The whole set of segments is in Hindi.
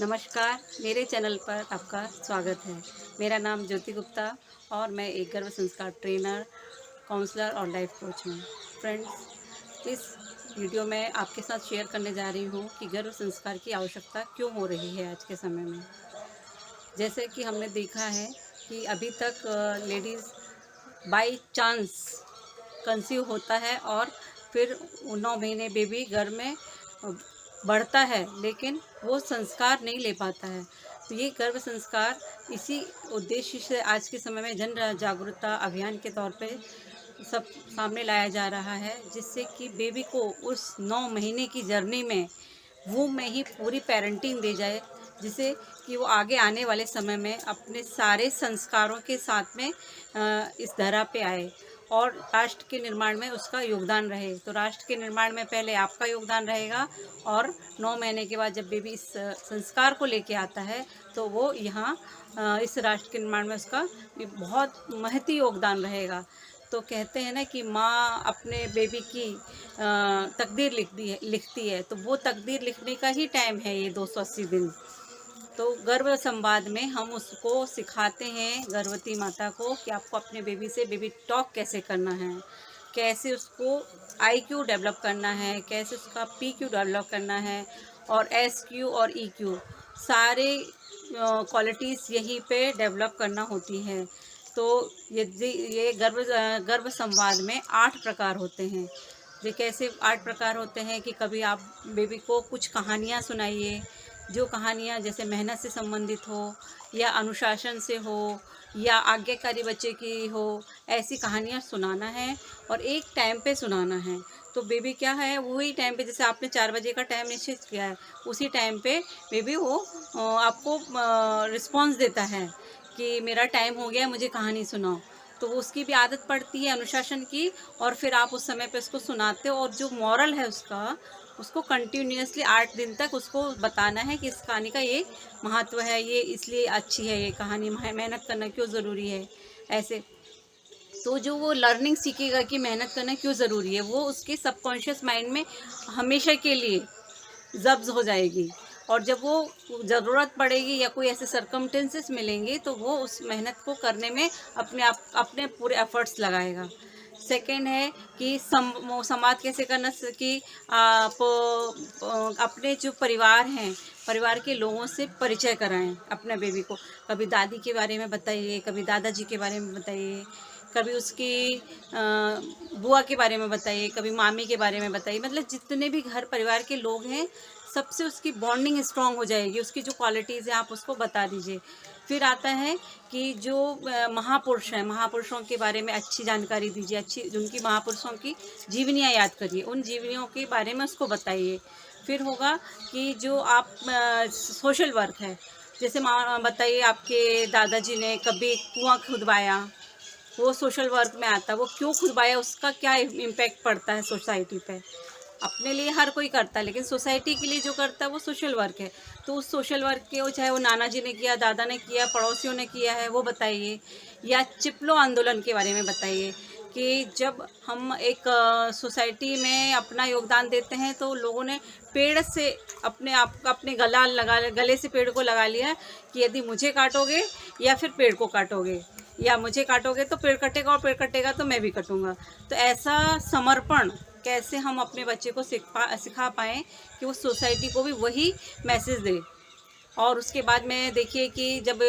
नमस्कार, मेरे चैनल पर आपका स्वागत है। मेरा नाम ज्योति गुप्ता और मैं एक गर्भ संस्कार ट्रेनर, काउंसलर और लाइफ कोच हूँ। फ्रेंड्स, इस वीडियो में आपके साथ शेयर करने जा रही हूँ कि गर्भ संस्कार की आवश्यकता क्यों हो रही है आज के समय में। जैसे कि हमने देखा है कि अभी तक लेडीज़ बाय चांस कंसीव होता है और फिर 9 महीने बेबी घर में बढ़ता है, लेकिन वो संस्कार नहीं ले पाता है। तो ये गर्भ संस्कार इसी उद्देश्य से आज के समय में जन जागरूकता अभियान के तौर पे सब सामने लाया जा रहा है, जिससे कि बेबी को उस 9 महीने की जर्नी में वूम में ही पूरी पेरेंटिंग दी जाए, जिससे कि वो आगे आने वाले समय में अपने सारे संस्कारों के साथ में इस धरा पे आए और राष्ट्र के निर्माण में उसका योगदान रहे। तो राष्ट्र के निर्माण में पहले आपका योगदान रहेगा और 9 महीने के बाद जब बेबी इस संस्कार को लेके आता है तो वो यहाँ इस राष्ट्र के निर्माण में उसका बहुत महती योगदान रहेगा। तो कहते हैं ना कि माँ अपने बेबी की तकदीर लिखती है, तो वो तकदीर लिखने का ही टाइम है ये 280 दिन। तो गर्भ संवाद में हम उसको सिखाते हैं गर्भवती माता को कि आपको अपने बेबी से बेबी टॉक कैसे करना है, कैसे उसको आईक्यू डेवलप करना है, कैसे उसका पीक्यू डेवलप करना है और एसक्यू और ईक्यू सारे क्वालिटीज़ यहीं पे डेवलप करना होती है। तो ये गर्भ संवाद में 8 प्रकार होते हैं। ये कैसे 8 प्रकार होते हैं कि कभी आप बेबी को कुछ कहानियाँ सुनाइए, जो कहानियाँ जैसे मेहनत से संबंधित हो या अनुशासन से हो या आज्ञाकारी बच्चे की हो, ऐसी कहानियाँ सुनाना है और एक टाइम पे सुनाना है। तो बेबी क्या है, वही टाइम पे जैसे आपने 4 बजे का टाइम निश्चित किया है, उसी टाइम पे बेबी वो आपको रिस्पॉन्स देता है कि मेरा टाइम हो गया है, मुझे कहानी सुनाओ। तो वो उसकी भी आदत पड़ती है अनुशासन की और फिर आप उस समय पे उसको सुनाते हो और जो मॉरल है उसका, उसको कंटिन्यूअसली 8 दिन तक उसको बताना है कि इस कहानी का ये महत्व है, ये इसलिए अच्छी है ये कहानी, मेहनत करना क्यों ज़रूरी है, ऐसे। तो जो वो लर्निंग सीखेगा कि मेहनत करना क्यों ज़रूरी है, वो उसके सबकॉन्शियस माइंड में हमेशा के लिए ज़ब्त हो जाएगी और जब वो ज़रूरत पड़ेगी या कोई ऐसे सर्कमटेंसेस मिलेंगे तो वो उस मेहनत को करने में अपने पूरे एफर्ट्स लगाएगा। सेकंड है कि संवाद कैसे करना कि आप अपने जो परिवार हैं, परिवार के लोगों से परिचय कराएं अपने बेबी को। कभी दादी के बारे में बताइए, कभी दादाजी के बारे में बताइए, कभी उसकी बुआ के बारे में बताइए, कभी मामी के बारे में बताइए। मतलब जितने भी घर परिवार के लोग हैं सबसे उसकी बॉन्डिंग स्ट्रांग हो जाएगी, उसकी जो क्वालिटीज़ हैं आप उसको बता दीजिए। फिर आता है कि जो महापुरुष हैं, महापुरुषों के बारे में अच्छी जानकारी दीजिए, अच्छी उनकी महापुरुषों की जीवनियाँ याद करिए, उन जीवनियों के बारे में उसको बताइए। फिर होगा कि जो आप सोशल वर्क है, जैसे बताइए आपके दादाजी ने कभी कुआँ खुदवाया, वो सोशल वर्क में आता है। वो क्यों खुदवाया, उसका क्या इम्पैक्ट पड़ता है सोसाइटी पे। अपने लिए हर कोई करता है, लेकिन सोसाइटी के लिए जो करता है वो सोशल वर्क है। तो उस सोशल वर्क के वो चाहे वो नाना जी ने किया, दादा ने किया, पड़ोसियों ने किया है, वो बताइए। या चिपलो आंदोलन के बारे में बताइए कि जब हम एक सोसाइटी में अपना योगदान देते हैं तो लोगों ने पेड़ से अपने गले से पेड़ को लगा लिया कि यदि मुझे काटोगे या फिर पेड़ को काटोगे, या मुझे काटोगे तो पेड़ कटेगा और पेड़ कटेगा तो मैं भी कटूंगा। तो ऐसा समर्पण कैसे हम अपने बच्चे को सिखा पाएँ कि वो सोसाइटी को भी वही मैसेज दे। और उसके बाद में देखिए कि जब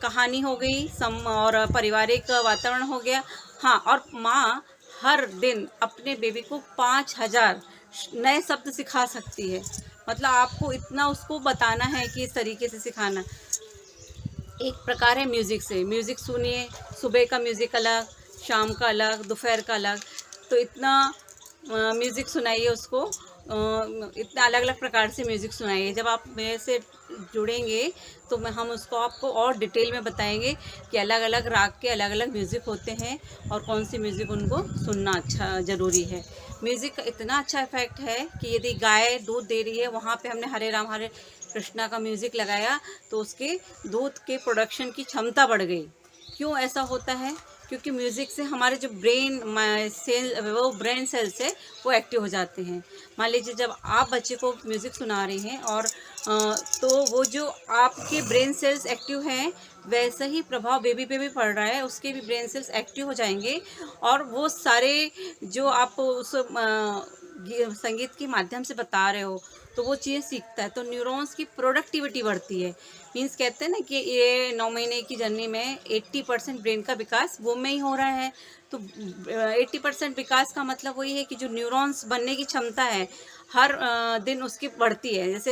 कहानी हो गई और पारिवारिक वातावरण हो गया। हाँ, और माँ हर दिन अपने बेबी को 5000 नए शब्द सिखा सकती है। मतलब आपको इतना उसको बताना है कि इस तरीके से सिखाना। एक प्रकार है म्यूज़िक से, म्यूज़िक सुनिए, सुबह का म्यूज़िक अलग, शाम का अलग, दोपहर का अलग। तो इतना म्यूज़िक सुनाइए उसको, इतना अलग अलग प्रकार से म्यूज़िक सुनाइए। जब आप मेरे से जुड़ेंगे तो हम उसको आपको और डिटेल में बताएंगे कि अलग अलग राग के अलग अलग म्यूज़िक होते हैं और कौन सी म्यूज़िक उनको सुनना अच्छा ज़रूरी है। म्यूज़िक का इतना अच्छा इफ़ेक्ट है कि यदि गाय दूध दे रही है, वहाँ पे हमने हरे राम हरे कृष्णा का म्यूज़िक लगाया तो उसके दूध के प्रोडक्शन की क्षमता बढ़ गई। क्यों ऐसा होता है? क्योंकि म्यूज़िक से हमारे जो ब्रेन सेल्स है वो एक्टिव हो जाते हैं। मान लीजिए जब आप बच्चे को म्यूज़िक सुना रहे हैं और तो वो जो आपके ब्रेन सेल्स एक्टिव हैं वैसा ही प्रभाव बेबी पे भी पड़ रहा है, उसके भी ब्रेन सेल्स एक्टिव हो जाएंगे और वो सारे जो आप उस संगीत के माध्यम से बता रहे हो तो वो चीज़ें सीखता है, तो न्यूरॉन्स की प्रोडक्टिविटी बढ़ती है। मीन्स कहते हैं ना कि ये 9 महीने की जर्नी में 80% ब्रेन का विकास वो में ही हो रहा है। तो 80% विकास का मतलब वही है कि जो न्यूरॉन्स बनने की क्षमता है हर दिन उसकी बढ़ती है। जैसे